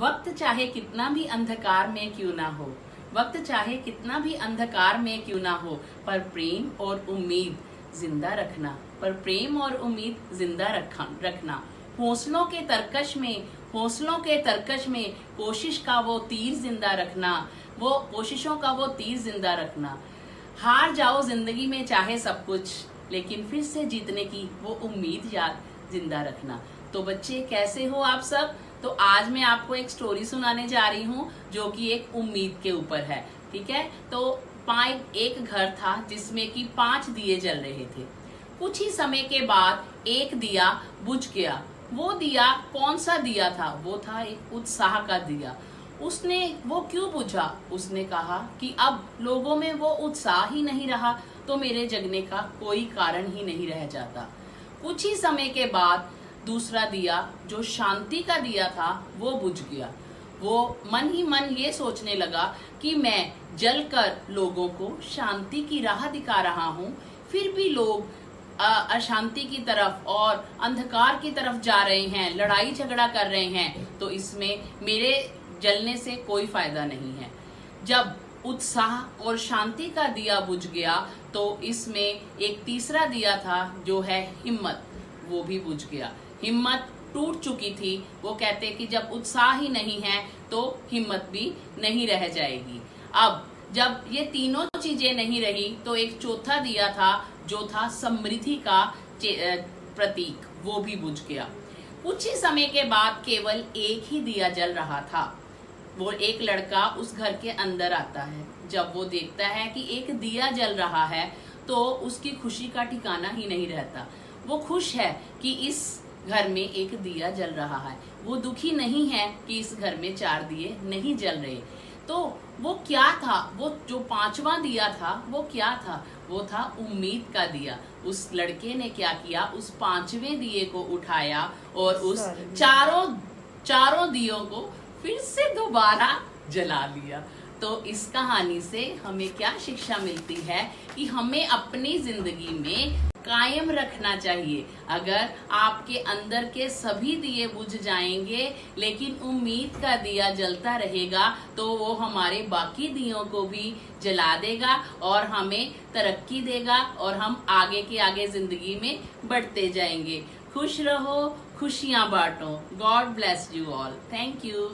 वक्त चाहे कितना भी अंधकार में क्यों ना हो, वक्त चाहे कितना भी अंधकार में क्यों ना हो, पर प्रेम और उम्मीद जिंदा रखना, पर प्रेम और उम्मीद जिंदा रखना। हौसलों के तरकश में, हौसलों के तरकश में कोशिश का वो तीर जिंदा रखना, वो कोशिशों का वो तीर जिंदा रखना। हार जाओ जिंदगी में चाहे सब कुछ, लेकिन फिर से जीतने की वो उम्मीद याद जिंदा रखना। तो बच्चे कैसे हो आप सब? तो आज मैं आपको एक स्टोरी सुनाने जा रही हूँ जो कि एक उम्मीद के ऊपर है। ठीक है, तो एक घर था जिसमें कि 5 दिए जल रहे थे। कुछ ही समय के बाद एक दिया बुझ गया। वो दिया कौन सा दिया था? वो था एक उत्साह का दिया। उसने वो क्यों बुझा? उसने कहा कि अब लोगों में वो उत्साह ही नहीं रहा तो मेरे जगने का कोई कारण ही नहीं रह जाता। कुछ ही समय के बाद दूसरा दिया जो शांति का दिया था वो बुझ गया। वो मन ही मन ये सोचने लगा कि मैं जलकर लोगों को शांति की राह दिखा रहा हूँ, फिर भी लोग अशांति की तरफ और अंधकार की तरफ जा रहे हैं, लड़ाई झगड़ा कर रहे हैं, तो इसमें मेरे जलने से कोई फायदा नहीं है। जब उत्साह और शांति का दिया बुझ गया तो इसमें एक तीसरा दिया था जो है हिम्मत, वो भी बुझ गया। हिम्मत टूट चुकी थी। वो कहते कि जब उत्साह ही नहीं है तो हिम्मत भी नहीं रह जाएगी। अब जब ये तीनों चीजें नहीं रही तो एक चौथा दिया था जो था समृद्धि का प्रतीक, वो भी बुझ गया। कुछ ही समय के बाद केवल एक ही दिया जल रहा था। वो एक लड़का उस घर के अंदर आता है। जब वो देखता है कि एक दिया जल रहा है तो उसकी खुशी का ठिकाना ही नहीं रहता। वो खुश है कि इस घर में एक दिया जल रहा है, वो दुखी नहीं है कि इस घर में 4 दिए नहीं जल रहे। तो वो क्या था? वो जो 5वां दिया था वो क्या था? वो था उम्मीद का दिया। उस लड़के ने क्या किया? उस 5वें दिए को उठाया और उस चारों दियों को फिर से दोबारा जला लिया। तो इस कहानी से हमें क्या शिक्षा मिलती है कि हमें अपनी जिंदगी में कायम रखना चाहिए। अगर आपके अंदर के सभी दिए बुझ जाएंगे लेकिन उम्मीद का दिया जलता रहेगा तो वो हमारे बाकी दियों को भी जला देगा और हमें तरक्की देगा और हम आगे के आगे जिंदगी में बढ़ते जाएंगे। खुश रहो, खुशियां बांटो। God bless you all. Thank you.